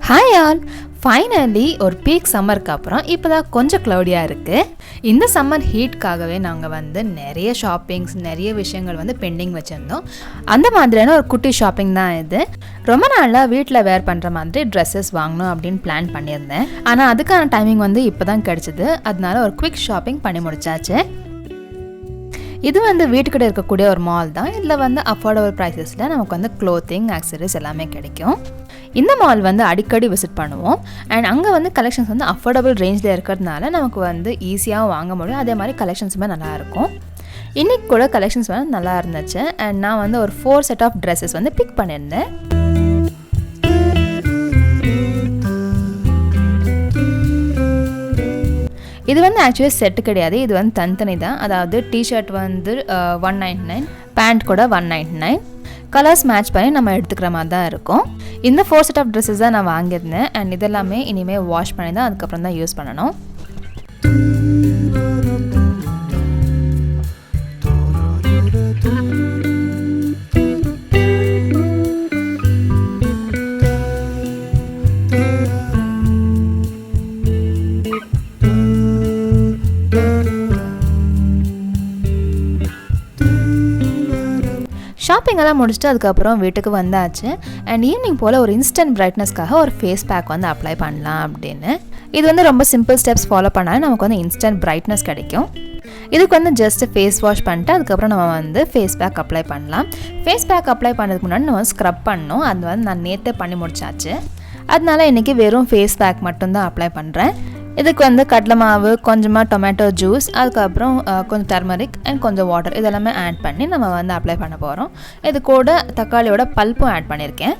Hi all, finally ஒரு peak சம்மருக்கு அப்புறம் இப்போ தான் கொஞ்சம் க்ளவுடியாக இருக்குது. இந்த சம்மர் ஹீட்காகவே நாங்கள் நிறைய ஷாப்பிங்ஸ், நிறைய விஷயங்கள் பெண்டிங் வச்சுருந்தோம். அந்த மாதிரியான ஒரு குட்டி ஷாப்பிங் தான் இது. ரொம்ப நாளாக வீட்டில் வேர் பண்ணுற மாதிரி ட்ரெஸ்ஸஸ் வாங்கணும் அப்படின்னு பிளான் பண்ணியிருந்தேன். ஆனால் அதுக்கான டைமிங் இப்போ தான் கிடச்சிது. அதனால ஒரு குவிக் ஷாப்பிங் பண்ணி முடிச்சாச்சு. இது வீட்டுக்கிட்ட இருக்கக்கூடிய ஒரு மால் தான். இதில் அஃபோர்டபுள் ப்ரைஸஸில் நமக்கு க்ளோத்திங், ஆக்சசரிஸ் எல்லாமே கிடைக்கும். இந்த மால் அடிக்கடி விசிட் பண்ணுவோம். அண்ட் அங்கே கலெக்ஷன்ஸ் அஃபோர்டபுள் ரேஞ்சில் இருக்கிறதுனால நமக்கு ஈஸியாகவும் வாங்க முடியும். அதே மாதிரி கலெக்ஷன்ஸுமே நல்லாயிருக்கும். இன்றைக்கி கூட கலெக்ஷன்ஸ் நல்லா இருந்துச்சு. அண்ட் நான் ஒரு 4 செட் ஆஃப் ட்ரெஸ்ஸஸ் பிக் பண்ணியிருந்தேன். இது ஆக்சுவலி செட்டு கிடையாது. இது தனித்தனி தான். அதாவது டிஷர்ட் 199, பேண்ட் கூட 199. கலர்ஸ் மேட்ச் பண்ணி நம்ம எடுத்துக்கிற மாதிரி தான் இருக்கும். இந்த 4 செட் ஆஃப் ட்ரெஸ்ஸஸ் தான் நான் வாங்கியிருந்தேன். அண்ட் இதெல்லாமே இனிமேல் வாஷ் பண்ணி தான் அதுக்கப்புறம் தான் யூஸ் பண்ணணும். ஷாப்பிங் எல்லாம் முடிச்சுட்டு அதுக்கப்புறம் வீட்டுக்கு வந்தாச்சு. அண்ட் ஈவினிங் போல் ஒரு இன்ஸ்டன்ட் பிரைட்னஸ்க்காக ஒரு ஃபேஸ் பேக் அப்ளை பண்ணலாம் அப்படின்னு. இது ரொம்ப சிம்பிள் ஸ்டெப்ஸ் ஃபாலோ பண்ணாலும் நமக்கு இன்ஸ்டன்ட் பிரைட்னஸ் கிடைக்கும். இதுக்கு ஜஸ்ட் ஃபேஸ் வாஷ் பண்ணிட்டு அதுக்கப்புறம் நம்ம ஃபேஸ் பேக் அப்ளை பண்ணலாம். ஃபேஸ் பேக் அப்ளை பண்ணுறதுக்கு முன்னாடி நம்ம ஸ்க்ரப் பண்ணணும். அது நான் நேற்றே பண்ணி முடிச்சாச்சு. அதனால இன்றைக்கி வெறும் ஃபேஸ் பேக் மட்டும்தான் அப்ளை பண்ணுறேன். இதுக்கு கடலை மாவு, கொஞ்சமாக டொமேட்டோ ஜூஸ், அதுக்கப்புறம் கொஞ்சம் டர்மரிக் அண்ட் கொஞ்சம் வாட்டர் இதெல்லாமே ஆட் பண்ணி நம்ம அப்ளை பண்ண போகிறோம். இது கூட தக்காளியோட பல்ப்பும் ஆட் பண்ணியிருக்கேன்.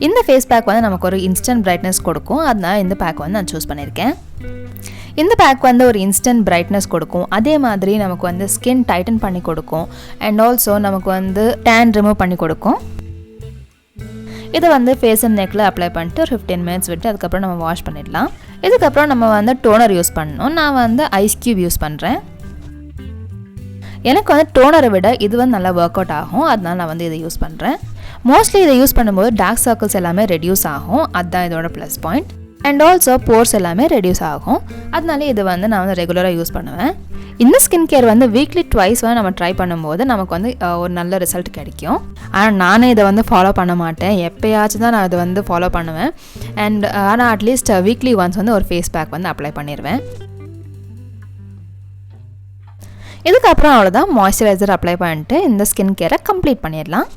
இந்த ஃபேஸ் பேக் நமக்கு ஒரு இன்ஸ்டன்ட் பிரைட்னஸ் கொடுக்கும். அதனால இந்த பேக் நான் சூஸ் பண்ணியிருக்கேன். இந்த பேக் ஒரு இன்ஸ்டன்ட் பிரைட்னஸ் கொடுக்கும். அதே மாதிரி நமக்கு ஸ்கின் டைட்டன் பண்ணி கொடுக்கும். அண்ட் ஆல்சோ நமக்கு டேன் ரிமூவ் பண்ணி கொடுக்கும். இதை ஃபேஸ் அண்ட் நெக்கில் அப்ளை பண்ணிட்டு ஒரு 15 மினிட்ஸ் விட்டு அதுக்கப்புறம் நம்ம வாஷ் பண்ணிடலாம். இதுக்கப்புறம் நம்ம டோனர் யூஸ் பண்ணணும். நான் ஐஸ் கியூப் யூஸ் பண்ணுறேன். எனக்கு டோனரை விட இது நல்லா ஒர்க் அவுட் ஆகும். அதனால நான் இதை யூஸ் பண்ணுறேன். மோஸ்ட்லி இதை யூஸ் பண்ணும்போது டார்க் சர்க்கிள்ஸ் எல்லாமே ரெடியூஸ் ஆகும். அதுதான் இதோட plus point. And also force எல்லாமே ரெடியூஸ் ஆகும். அதனால இது நான் ரெகுலராக யூஸ் பண்ணுவேன். இந்த ஸ்கின் கேர் வீக்லி ட்வைஸ் நம்ம ட்ரை பண்ணும்போது நமக்கு ஒரு நல்ல ரிசல்ட் கிடைக்கும். ஆனால் நானே இதை ஃபாலோ பண்ண மாட்டேன். எப்போயாச்சும் தான் நான் இதை ஃபாலோ பண்ணுவேன். அண்ட் ஆனால் அட்லீஸ்ட் வீக்லி ஒன்ஸ் ஒரு ஃபேஸ் பேக் அப்ளை பண்ணிடுவேன். இதுக்கப்புறம் அவ்வளோதான், மாய்ஸ்சரைசர் அப்ளை பண்ணிட்டு இந்த ஸ்கின் கேரை கம்ப்ளீட் பண்ணிடலாம்.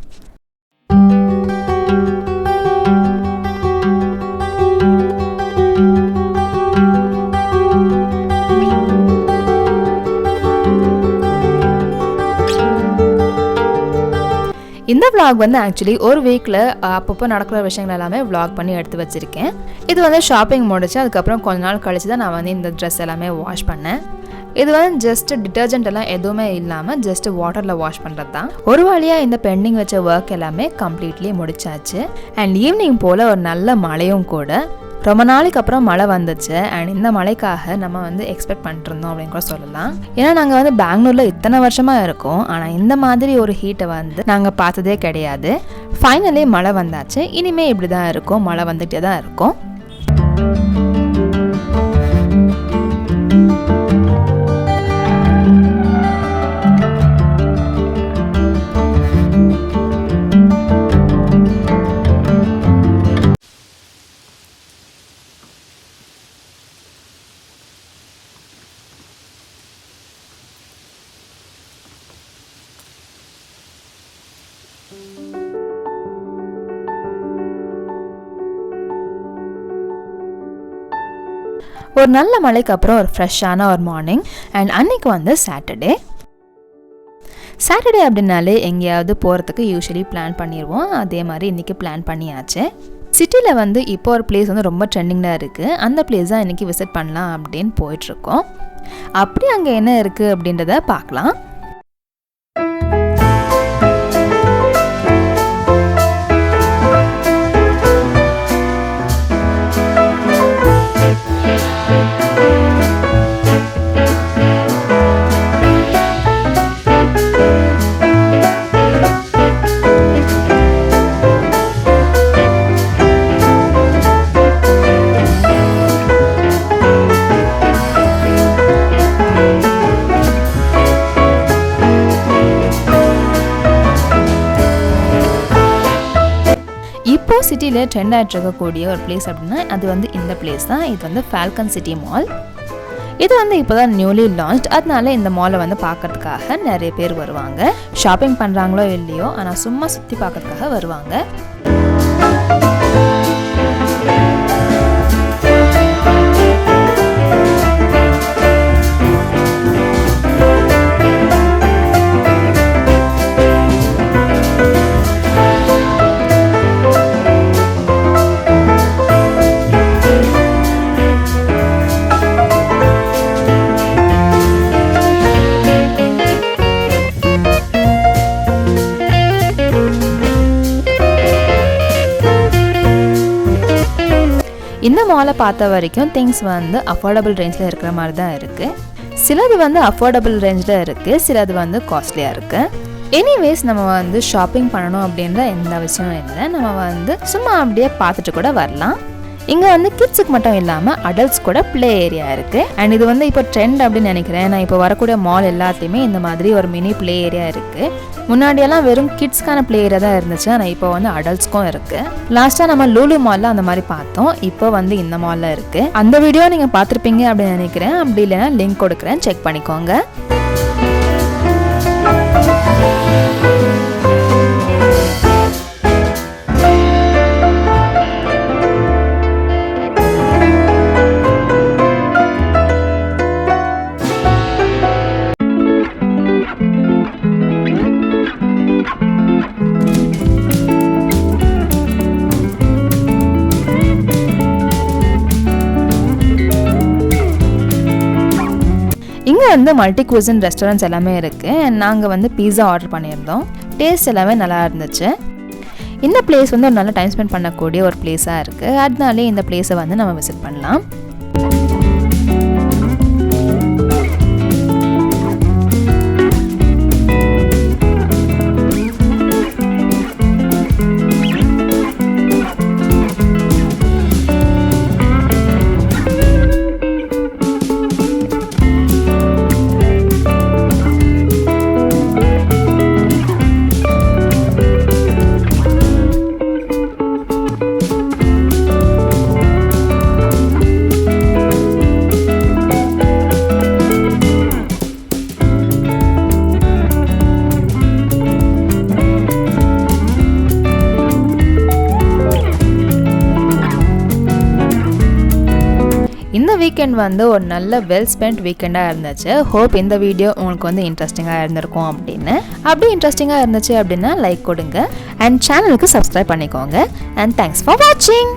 இந்த vlog ஆக்சுவலி ஒரு வீக்கில் அப்பப்போ நடக்கிற விஷயங்கள் எல்லாமே vlog பண்ணி எடுத்து வச்சுருக்கேன். இது ஷாப்பிங் முடிச்சு அதுக்கப்புறம் கொஞ்ச நாள் கழிச்சு தான் நான் இந்த ட்ரெஸ் எல்லாமே வாஷ் பண்ணேன். இது ஜஸ்ட் டிட்டர்ஜென்ட் எல்லாம் எதுவுமே இல்லாமல் ஜஸ்ட் வாட்டரில் வாஷ் பண்ணுறது தான். ஒரு வழியாக இந்த பெண்டிங் வச்ச ஒர்க் எல்லாமே கம்ப்ளீட்லி முடிச்சாச்சு. அண்ட் ஈவினிங் போல் ஒரு நல்ல மழையும் கூட. ரொம்ப நாளைக்கு அப்புறம் மழை வந்துச்சு. அண்ட் இந்த மழைக்காக நம்ம எக்ஸ்பெக்ட் பண்ணிட்டுருந்தோம் அப்படின்னு கூட சொல்லலாம். ஏன்னா நாங்கள் பெங்களூரில் இத்தனை வருஷமாக இருக்கோம். ஆனால் இந்த மாதிரி ஒரு ஹீட்டை நாங்கள் பார்த்ததே கிடையாது. ஃபைனலி மழை வந்தாச்சு. இனிமேல் இப்படி தான் இருக்கும், மழை வந்துகிட்டே தான் இருக்கும். ஒரு நல்ல மழைக்கு அப்புறம் ஒரு ஃப்ரெஷ்ஷான ஒரு மார்னிங். அண்ட் அன்னைக்கு சாட்டர்டே அப்படின்னாலே எங்கேயாவது போகிறதுக்கு யூஸ்வலி பிளான் பண்ணிடுவோம். அதே மாதிரி இன்றைக்கி பிளான் பண்ணியாச்சு. சிட்டியில் இப்போ ஒரு பிளேஸ் ரொம்ப ட்ரெண்டிங்காக இருக்குது. அந்த பிளேஸ் தான் இன்றைக்கி விசிட் பண்ணலாம் அப்படின்னு போயிட்டுருக்கோம். அப்படி அங்கே என்ன இருக்குது அப்படின்றத பார்க்கலாம். சிட்டியில் ட்ரெண்ட் ஆகிட்டு இருக்கக்கூடிய ஒரு பிளேஸ் அப்படின்னா அது வந்து இந்த பிளேஸ் தான். இது வந்து ஃபால்கன் சிட்டி மால். இது வந்து இப்போ தான் நியூலி லான்ச். அதனால இந்த மாலை வந்து பார்க்கறதுக்காக நிறைய பேர் வருவாங்க. ஷாப்பிங் பண்ணுறாங்களோ இல்லையோ, ஆனால் சும்மா சுற்றி பார்க்கறதுக்காக வருவாங்க. இந்த மாலை பார்த்த வரைக்கும் திங்ஸ் வந்து அஃபோர்டபுள் ரேஞ்சில் இருக்கிற மாதிரி தான் இருக்குது. சிலது வந்து அஃபோர்டபுள் ரேஞ்சில் இருக்குது, சிலது வந்து காஸ்ட்லியாக இருக்குது. எனிவேஸ் நம்ம வந்து ஷாப்பிங் பண்ணணும் அப்படின்ற எந்த விஷயம் இல்லை. நம்ம வந்து சும்மா அப்படியே பார்த்துட்டு கூட வரலாம். இங்கே வந்து கிட்ஸுக்கு மட்டும் இல்லாமல் அடல்ட்ஸ் கூட ப்ளே ஏரியா இருக்குது. அண்ட் இது வந்து இப்போ ட்ரெண்ட் அப்படின்னு நினைக்கிறேன். நான் இப்போ வரக்கூடிய மால் எல்லாத்தையுமே இந்த மாதிரி ஒரு மினி ப்ளே ஏரியா இருக்குது. முன்னாடியெல்லாம் வெறும் கிட்ஸ்க்கான ப்ளே ஏரியா தான் இருந்துச்சு, ஆனால் இப்போ வந்து அடல்ட்ஸ்க்கும் இருக்குது. லாஸ்ட்டாக நம்ம லூலு மாலில் அந்த மாதிரி பார்த்தோம். இப்போ வந்து இந்த மாலில் இருக்குது. அந்த வீடியோ நீங்கள் பார்த்துருப்பீங்க அப்படின்னு நினைக்கிறேன். அப்படி இல்லைன்னா லிங்க் கொடுக்குறேன், செக் பண்ணிக்கோங்க. இங்கே வந்து மல்டி குசின் ரெஸ்டாரண்ட்ஸ் எல்லாமே இருக்குது. நாங்கள் வந்து பீஸா ஆர்டர் பண்ணியிருந்தோம். டேஸ்ட் எல்லாமே நல்லா இருந்துச்சு. இந்த பிளேஸ் வந்து ஒரு நல்ல டைம் ஸ்பெண்ட் பண்ணக்கூடிய ஒரு பிளேஸாக இருக்குது. அதனாலே இந்த பிளேஸை வந்து நம்ம விசிட் பண்ணலாம். இந்த வீக்கெண்ட் வந்து ஒரு நல்ல வெல் ஸ்பெண்ட் வீக்கெண்டாக இருந்துச்சு. ஹோப் இந்த வீடியோ உங்களுக்கு வந்து இன்ட்ரெஸ்டிங்காக இருந்திருக்கும் அப்படின்னு. அப்படி இன்ட்ரெஸ்டிங்காக இருந்துச்சு அப்படின்னா லைக் கொடுங்க அண்ட் சேனலுக்கு சப்ஸ்கிரைப் பண்ணிக்கோங்க. அண்ட் தேங்க்ஸ் ஃபார் வாட்சிங்.